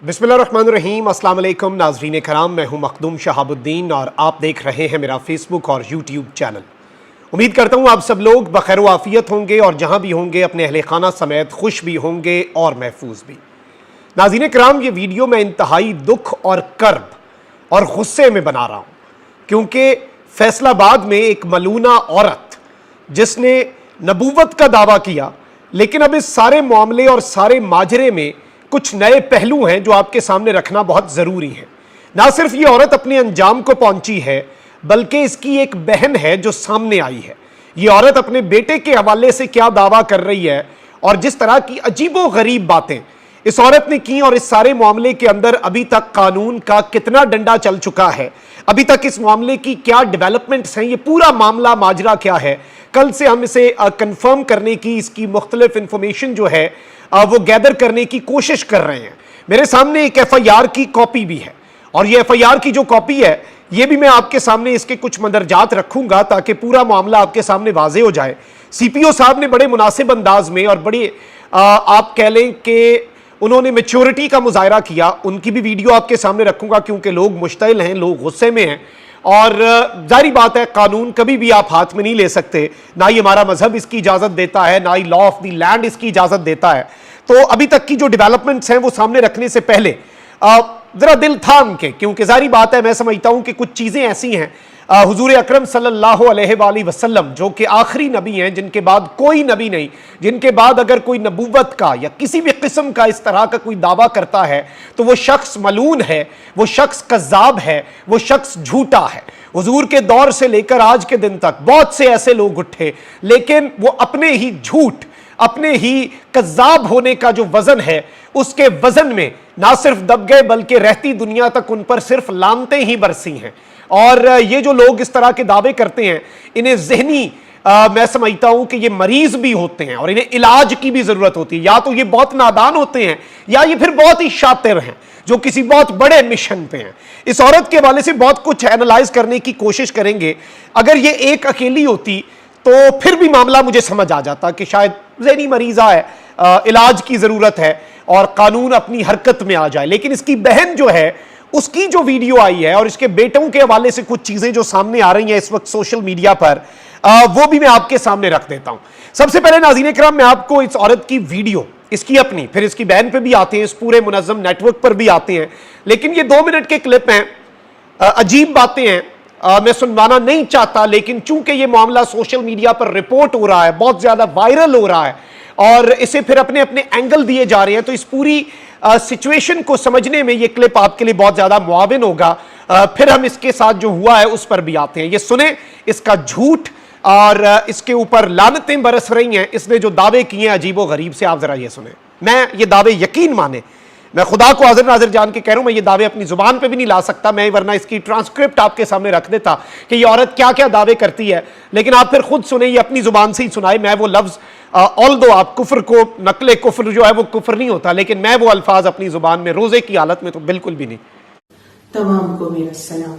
बिस्मिल्लाहिर्रहमानिर्रहीम। अस्सलाम वालेकुम नाज़रीन कराम, मैं हूं मखदूम शहाबुद्दीन और आप देख रहे हैं मेरा फेसबुक और यूट्यूब चैनल। उम्मीद करता हूं आप सब लोग बखैर व आफियत होंगे और जहां भी होंगे अपने अहले खाना समेत खुश भी होंगे और महफूज भी। नाज़रीन कराम, ये वीडियो मैं इंतहाई दुख और कर्ब और गुस्से में बना रहा हूँ, क्योंकि फैसलाबाद में एक मलूना औरत जिसने नबूवत का दावा किया, लेकिन अब इस सारे मामले और सारे माजरे में कुछ नए पहलू हैं जो आपके सामने रखना बहुत ज़रूरी है। ना सिर्फ ये औरत अपने अंजाम को पहुंची है, बल्कि इसकी एक बहन है जो सामने आई है। ये औरत अपने बेटे के हवाले से क्या दावा कर रही है और जिस तरह की अजीबो गरीब बातें इस औरत ने की, और इस सारे मामले के अंदर अभी तक कानून का कितना डंडा चल चुका है, अभी तक इस मामले की क्या डेवलपमेंट्स हैं, ये पूरा मामला माजरा क्या है, कल से हम इसे कंफर्म करने की, इसकी मुख्तलिफ इंफॉर्मेशन जो है वो गैदर करने की कोशिश कर रहे हैं। मेरे सामने एक एफआईआर की कॉपी भी है, और ये एफआईआर की जो कॉपी है ये भी मैं आपके सामने इसके कुछ मंदरजात रखूंगा ताकि पूरा मामला आपके सामने वाजे हो जाए। सीपीओ साहब ने बड़े मुनासिब अंदाज में और बड़े आप कह लें कि उन्होंने मैच्योरिटी का मुजाहरा किया, उनकी भी वीडियो आपके सामने रखूंगा, क्योंकि लोग मुश्तिल हैं, लोग गुस्से में हैं, और जारी बात है कानून कभी भी आप हाथ में नहीं ले सकते, ना ही हमारा मजहब इसकी इजाज़त देता है, ना ही लॉ ऑफ द लैंड इसकी इजाज़त देता है। तो अभी तक की जो डेवलपमेंट्स हैं वो सामने रखने से पहले ज़रा दिल थाम के, क्योंकि जारी बात है मैं समझता हूँ कि कुछ चीज़ें ऐसी हैं, हुजूर अकरम सल्लल्लाहु अलैहि वसल्लम जो कि आखिरी नबी हैं, जिनके बाद कोई नबी नहीं, जिनके बाद अगर कोई नबूवत का या किसी भी किस्म का इस तरह का कोई दावा करता है तो वो शख्स मलून है, वो शख्स कज़्ज़ाब है, वो शख्स झूठा है। हुजूर के दौर से लेकर आज के दिन तक बहुत से ऐसे लोग उठे, लेकिन वो अपने ही झूठ, अपने ही कज़्ज़ाब होने का जो वजन है उसके वजन में ना सिर्फ दब गए, बल्कि रहती दुनिया तक उन पर सिर्फ लानतें ही बरसी हैं। और ये जो लोग इस तरह के दावे करते हैं, इन्हें ज़हनी मैं समझता हूं कि ये मरीज भी होते हैं और इन्हें इलाज की भी जरूरत होती है। या तो ये बहुत नादान होते हैं या ये फिर बहुत ही शातिर हैं जो किसी बहुत बड़े मिशन पे हैं। इस औरत के हवाले से बहुत कुछ एनालाइज करने की कोशिश करेंगे। अगर ये एक अकेली होती तो फिर भी मामला मुझे समझ आ जाता कि शायद ज़हनी मरीजा है, इलाज की ज़रूरत है और कानून अपनी हरकत में आ जाए। लेकिन इसकी बहन जो है उसकी जो वीडियो आई है और इसके बेटों के हवाले से कुछ चीज़ें जो सामने आ रही हैं इस वक्त सोशल मीडिया पर, वो भी मैं आपके सामने रख देता हूं। सबसे पहले नाज़रीन किराम, मैं आपको इस औरत की वीडियो, इसकी अपनी, फिर इसकी बहन पे भी आते हैं, इस पूरे मुनज़्ज़म नेटवर्क पर भी आते हैं, लेकिन ये 2 मिनट के क्लिप हैं, अजीब बातें हैं, मैं सुनवाना नहीं चाहता, लेकिन चूंकि ये मामला सोशल मीडिया पर रिपोर्ट हो रहा है, बहुत ज्यादा वायरल हो रहा है और इसे फिर अपने अपने एंगल दिए जा रहे हैं, तो इस पूरी सिचुएशन को समझने में ये क्लिप आपके लिए बहुत ज्यादा मुआविन होगा। फिर हम इसके साथ जो हुआ है उस पर भी आते हैं। ये सुने इसका झूठ और इसके ऊपर लानतें बरस रही हैं, इसने जो दावे किए हैं अजीबो गरीब से, आप जरा ये सुने। मैं ये दावे यकीन माने, मैं खुदा को हाजिर नाजिर जान के कह रहा हूं, मैं ये दावे अपनी जुबान पे भी नहीं ला सकता, मैं वरना इसकी ट्रांसक्रिप्ट आपके सामने रख देता कि ये औरत क्या क्या दावे करती है, लेकिन आप फिर खुद सुने, ये अपनी जुबान से ही सुनाए। मैं वो लफ्ज ऑल्दो आप कुफ्र को, नकले कुफ्र जो है वो कुफ्र नहीं होता, लेकिन मैं वो अल्फाज अपनी जुबान में रोजे की हालत में तो बिल्कुल भी नहीं। तमाम को मेरा सलाम।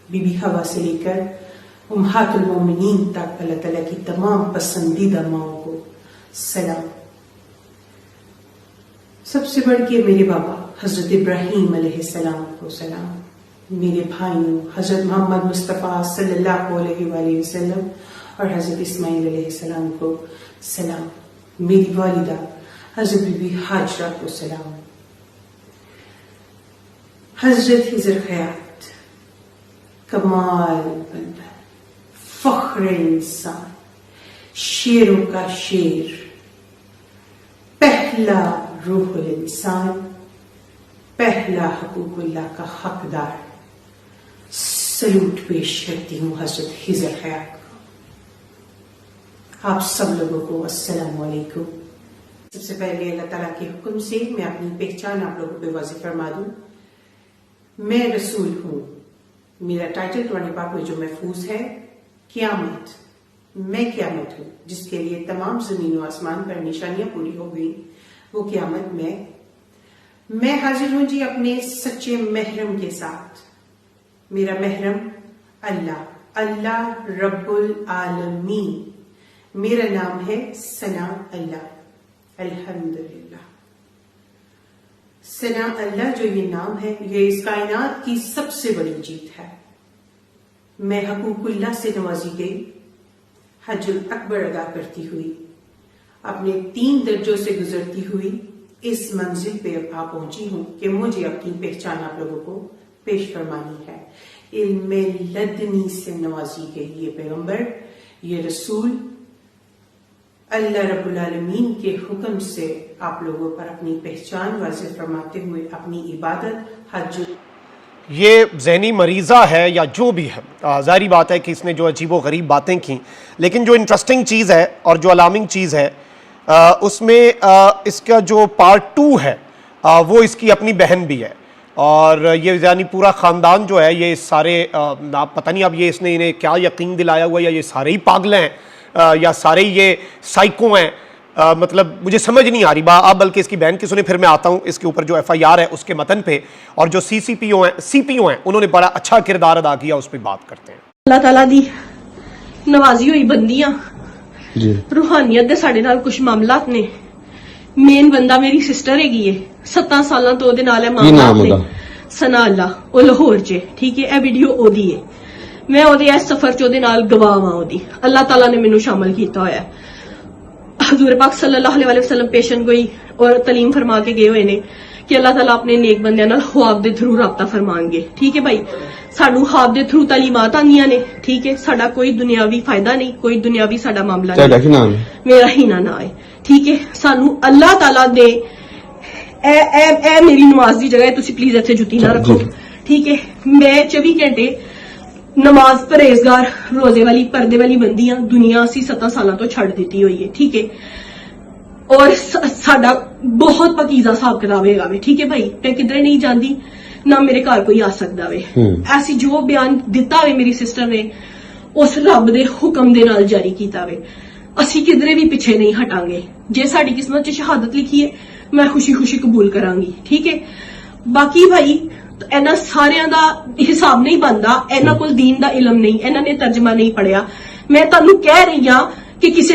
बीबी हवा से लेकर उम्महातुल मोमिनीन तक अल्लाह ताला की तमाम पसंदीदा माओं को सलाम। सबसे बढ़ के मेरे बाबा हजरत इब्राहीम अलैहिस्सलाम को सलाम, मेरे भाइयों हजरत मोहम्मद मुस्तफ़ा सल्लल्लाहु अलैहि वसल्लम और हजरत इस्माइल अलैहिस्सलाम को सलाम, मेरी वालिदा हजरत बीबी हाजरा को सलाम। हजरत हिजर खयात कमाल बंदा, फख्र इंसान, शेरों का शेर, पहला रूहुल इंसान, पहला हकूकुल्लाह का हकदार, सलूट पेश करती हूँ हजरत हिजर खयात को। आप सब लोगों को अस्सलाम वालेकुम। सबसे पहले अल्लाह ताला के हुक्म से मैं अपनी पहचान आप लोगों पे वाज़ेह फरमा दूं। मैं रसूल हूँ, मेरा टाइटल कुरान पाक में जो महफूज है, क़यामत, मैं क़यामत हूँ जिसके लिए तमाम ज़मीन और आसमान पर निशानियां पूरी हो गई, वो क़यामत मैं हाजिर हूं जी अपने सच्चे महरम के साथ। मेरा महरम अल्लाह, अल्लाह रब्बुल आलमीन, मेरा नाम है सना अल्लाह, अल्हम्दुलिल्लाह। सना अल्लाह जो ये नाम है, ये इस कायनात की सबसे बड़ी जीत है। मैं हकूकुल्लाह से नवाजी गई, हज्जुल अकबर अदा करती हुई, अपने 3 दर्जों से गुजरती हुई इस मंजिल पे अब आ पहुंची हूं कि मुझे अपनी पहचान आप लोगों को पेश फरमानी है। इल्मे लदनी से नवाजी गई ये पैगंबर, ये रसूल, अल्लाह रब्बुल आलमीन के हुक्म से आप लोगों पर अपनी पहचान वाज़ेह फरमाते हुए अपनी इबादत हज। ये ज़हनी मरीज़ा है या जो भी है, ज़ाहिर बात है कि इसने जो अजीब व गरीब बातें की, लेकिन जो इंटरेस्टिंग चीज़ है और जो अलार्मिंग चीज़ है उसमें इसका जो पार्ट 2 है वो इसकी अपनी बहन भी है। और ये यानी पूरा ख़ानदान जो है ये सारे पता नहीं अब ये इसने इन्हें क्या यकीन दिलाया हुआ, या ये सारे ही पागल हैं या सारे ही ये साइको हैं, मतलब मुझे समझ नहीं आ रही आप बल्कि इसकी बहन की सुने, फिर मैं आता हूँ इसके ऊपर जो FIR है उसके मतन पे, और जो CPO हैं उन्होंने बड़ा अच्छा किरदार अदा किया, उस पर बात करते हैं। अल्लाह ताला दी नवाजी हुई बंदियां रूहानियत दे साडे नाल कुछ मामलात ने। मेन बंदा मेरी सिस्टर हैगी है, 17 साल तो ओदे नाल है मामलात ने। सना अल्लाह, ओ लाहौर च, ठीक है, ए वीडियो ओदी है। मैं ओदे इस सफर च ओदे नाल गवाह हां ओदी, अल्लाह ताला ने मैनू शामिल कीता होया। हजूर पाक सल्लल्लाहु अलैहि वसल्लम पेशन गोई और तलीम फरमा के गए हुए ने कि अल्लाह ताला अपने नेक बंदियां नाल ख्वाब दे थ्रू राबता फरमाएंगे, ठीक है भाई। सानू ख्वाब दे थ्रू तालीमात आंदियां ने, ठीक है, साडा कोई दुनियावी फायदा नहीं, कोई दुनियावी साडा मामला नहीं, मेरा ही ना है, ठीक है। सानू अल्लाह ताला दे ए मेरी नमाज दी जगह तुसी प्लीज इत्थे जुत्ती ना रखो, ठीक है। मैं 24 घंटे नमाज परहेजगार रोजे वाली पर्दे वाली बंदियां दुनिया असी 17 साल तो छड़ दी हुई है, ठीक है। और साडा बहुत पकीजा हिसाब किताब है, ठीक है भाई। मैं किधरे नहीं जाती, ना मेरे घर कोई आ सकता वे। ऐसी जो बयान दिता वे मेरी सिस्टर ने उस रब दे हुक्म दे नाल जारी कीता वे, असी किधरे भी पिछे नहीं हटांगे। जे साडी किस्मत च शहादत लिखी है मैं खुशी खुशी कबूल करांगी, ठीक है। बाकी भाई इन्हां सारियां दा हिसाब नहीं बनदा, इन्हां कोल दीन दा इलम नहीं, इन्हां ने तर्जमा नहीं पढ़िया। मैं तुहानू कह रही हां कि किसी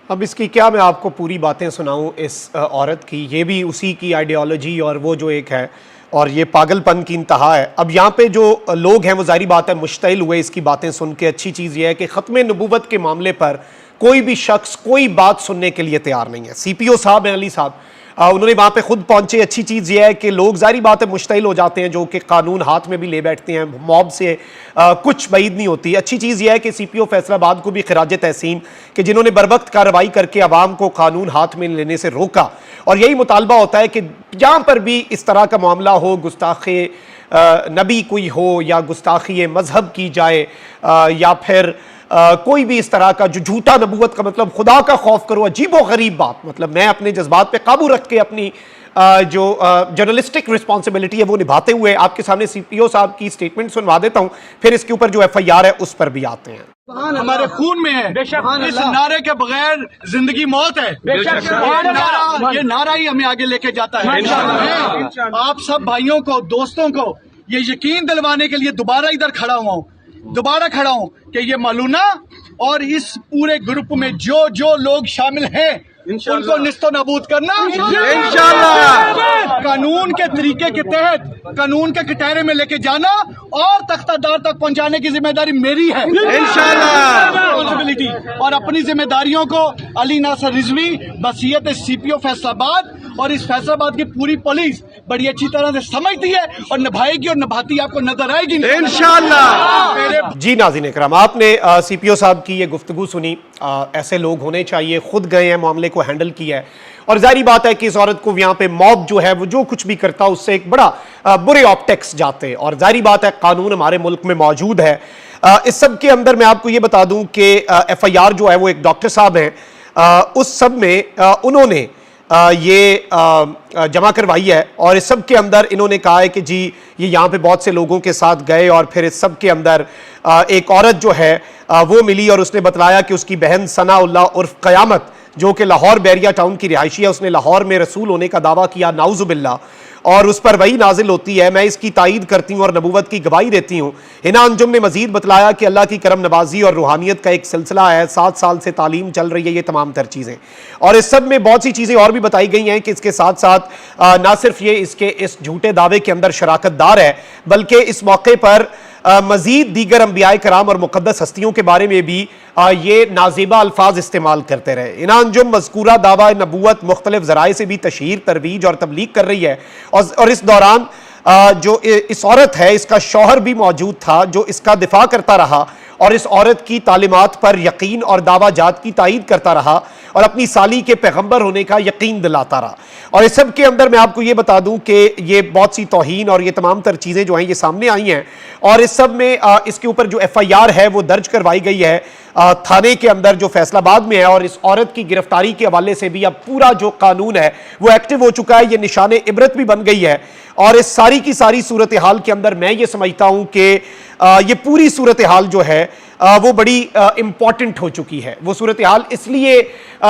अब इसकी क्या मैं आपको पूरी बातें सुनाऊं इस औरत की, ये भी उसी की आइडियोलॉजी और वो जो एक है, और ये पागलपन की इंतहा है। अब यहाँ पे जो लोग हैं वो ज़ाहिर बात है मुश्तइल हुए इसकी बातें सुन के। अच्छी चीज़ ये है कि ख़त्म नबूवत के मामले पर कोई भी शख्स कोई बात सुनने के लिए तैयार नहीं है। CPO साहब हैं, अली साहब, उन्होंने वहाँ पे खुद पहुँचे। अच्छी चीज़ ये है कि लोग ज़ाहिर बात है मुश्तइल हो जाते हैं, जो कि कानून हाथ में भी ले बैठते हैं, मॉब से कुछ बैद नहीं होती। अच्छी चीज़ ये है कि CPO फैसलाबाद को भी खिराज तहसीन कि जिन्होंने बरवक्त कार्रवाई करके आवाम को कानून हाथ में लेने से रोका। और यही मुतालबा होता है कि जहाँ पर भी इस तरह का मामला हो, गुस्ताखे नबी कोई हो या गुस्ताखी मजहब की जाए या फिर कोई भी इस तरह का जो झूठा नबूवत का मतलब खुदा का खौफ करो, अजीबो गरीब बात, मतलब मैं अपने जज्बात पे काबू रख के अपनी जो जर्नलिस्टिक रिस्पॉन्सिबिलिटी है वो निभाते हुए आपके सामने CPO साहब की स्टेटमेंट सुनवा देता हूं, फिर इसके ऊपर जो FIR है उस पर भी आते हैं। हमारे खून में है, इस नारे के बगैर जिंदगी मौत है। ये नारा ही हमें आगे लेके जाता है। आप सब भाइयों को, दोस्तों को ये यकीन दिलवाने के लिए दोबारा इधर खड़ा हुआ हूँ कि ये मलूना और इस पूरे ग्रुप में जो जो लोग शामिल हैं उनको निस्तो नाबूद करना इंशाल्लाह, कानून के तरीके के तहत कानून के कटहरे में लेके जाना और तख्तादार तक पहुंचाने की जिम्मेदारी मेरी है इंशाल्लाह। रिस्पॉन्सिबिलिटी और अपनी जिम्मेदारियों को अली नासर रिजवी, बसीयत CPO फैसलाबाद और इस फैसलाबाद की पूरी पुलिस बड़ी अच्छी तरह से समझती है और निभाएगी और निभाती आपको नजर आएगी इंशाल्लाह। जी नाज़रीन इकराम, आपने CPO साहब की ये गुफ्तगू सुनी। ऐसे लोग होने चाहिए, खुद गए हैं, मामले को हैंडल किया है। और जाहिर बात है कि इस औरत को यहाँ पे मॉब जो है वो जो कुछ भी करता उससे एक बड़ा बुरे ऑप्टिक्स जाते हैं। और जाहिर बात है कानून हमारे मुल्क में मौजूद है। इस सब के अंदर मैं आपको ये बता दूं कि FIR जो है वो एक डॉक्टर साहब हैं, उस सब में उन्होंने ये जमा करवाई है। और इस सब के अंदर इन्होंने कहा है कि जी ये यहाँ पे बहुत से लोगों के साथ गए और फिर इस सब के अंदर एक औरत जो है वो मिली और उसने बतलाया कि उसकी बहन सना उल्लाह उर्फ क़यामत जो कि लाहौर बैरिया टाउन की रिहायशी है, उसने लाहौर में रसूल होने का दावा किया, नाउज़ुबिल्लाह। اور اس پر وحی نازل ہوتی ہے، میں اس کی تائید کرتی ہوں اور نبوت کی گواہی دیتی ہوں۔ ہنا انجم نے مزید بتلایا کہ اللہ کی کرم نوازی اور روحانیت کا ایک سلسلہ ہے، 7 سال سے تعلیم چل رہی ہے، یہ تمام تر چیزیں، اور اس سب میں بہت سی چیزیں اور بھی بتائی گئی ہیں کہ اس کے ساتھ ساتھ نہ صرف یہ اس جھوٹے دعوے کے اندر شراکت دار ہے، بلکہ اس موقع پر مزید دیگر انبیاء کرام اور مقدس ہستیوں کے بارے میں بھی یہ نازیبہ الفاظ استعمال کرتے رہے۔ ہنا انجم مذکورہ دعویٰ نبوت مختلف ذرائع سے بھی تشہیر، ترویج اور تبلیغ کر رہی ہے، اور اس دوران جو اس عورت ہے، اس کا شوہر بھی موجود تھا جو اس کا دفاع کرتا رہا اور اس عورت کی تعلیمات پر یقین اور دعویٰ جات کی تائید کرتا رہا اور اپنی سالی کے پیغمبر ہونے کا یقین دلاتا رہا۔ اور اس سب کے اندر میں آپ کو یہ بتا دوں کہ یہ بہت سی توہین اور یہ تمام تر چیزیں جو ہیں یہ سامنے آئی ہیں، اور اس سب میں اس کے اوپر جو FIR ہے وہ درج کروائی گئی ہے تھانے کے اندر جو فیصل آباد میں ہے، اور اس عورت کی گرفتاری کے حوالے سے بھی اب پورا جو قانون ہے وہ ایکٹیو ہو چکا ہے، یہ نشان عبرت بھی بن گئی ہے۔ اور اس ساری کی ساری صورتحال کے اندر میں یہ سمجھتا ہوں کہ یہ پوری صورتحال جو ہے وہ بڑی امپورٹنٹ ہو چکی ہے۔ وہ صورتحال اس لیے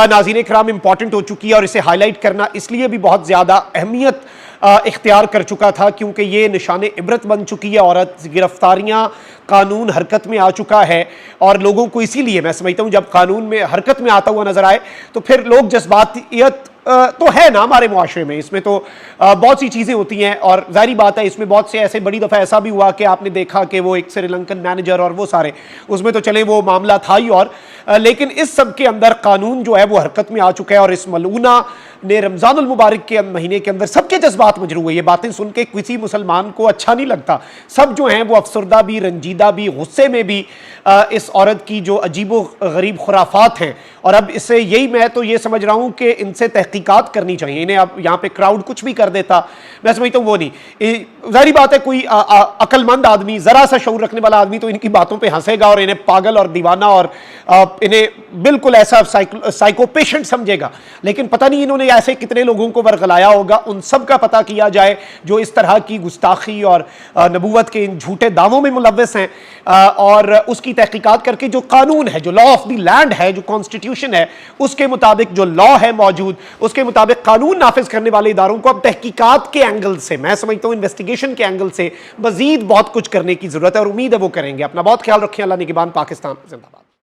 ناظرین کرام امپورٹنٹ ہو چکی ہے اور اسے ہائی لائٹ کرنا اس لیے بھی بہت زیادہ اہمیت اختیار کر چکا تھا کیونکہ یہ نشان عبرت بن چکی ہے، عورت گرفتاریاں، قانون حرکت میں آ چکا ہے، اور لوگوں کو اسی لیے میں سمجھتا ہوں جب قانون میں حرکت میں آتا ہوا نظر آئے تو پھر لوگ جذباتیت تو ہے نا ہمارے معاشرے میں، اس میں تو بہت سی چیزیں ہوتی ہیں، اور ظاہری بات ہے اس میں بہت سے ایسے بڑی دفعہ ایسا بھی ہوا کہ آپ نے دیکھا کہ وہ ایک سری لنکن مینیجر اور وہ سارے، اس میں تو چلے وہ معاملہ تھا ہی، اور لیکن اس سب کے اندر قانون جو ہے وہ حرکت میں آ چکا ہے، اور اس ملعونہ نے رمضان المبارک کے مہینے کے اندر سب کے جذبات مجروح ہوئے۔ یہ باتیں سن کے کسی مسلمان کو اچھا نہیں لگتا، سب جو ہیں وہ افسردہ بھی، رنجیدہ بھی، غصے میں بھی اس عورت کی جو عجیب و غریب خرافات ہیں، اور اب اس سے یہی میں تو یہ سمجھ رہا ہوں کہ ان سے تحقیقات کرنی چاہیے۔ انہیں اب یہاں پہ کراؤڈ کچھ بھی کر دیتا، میں سمجھتا ہوں وہ نہیں، ظاہری بات ہے کوئی عقل مند آدمی، ذرا سا شعور رکھنے والا آدمی تو ان کی باتوں پہ ہنسے گا اور انہیں پاگل اور دیوانہ اور انہیں بالکل ایسا سائیکو پیشنٹ سمجھے گا، لیکن پتہ نہیں انہوں نے ایسے کتنے لوگوں کو ورغلایا ہوگا، ان سب کا پتہ کیا جائے جو اس طرح کی گستاخی اور نبوت کے ان جھوٹے دعووں میں ملوث ہیں، اور اس کی تحقیقات کر کے جو قانون ہے، جو لا آف دی لینڈ ہے، جو کانسٹیٹیوشن ہے، اس کے مطابق جو لا ہے موجود، اس کے مطابق قانون نافذ کرنے والے اداروں کو اب تحقیقات کے اینگل سے، میں سمجھتا ہوں انویسٹیگیشن کے اینگل سے مزید بہت کچھ کرنے کی ضرورت ہے، اور امید ہے وہ کریں گے۔ اپنا بہت خیال رکھیں، اللہ نگہبان، پاکستان زندہ باد۔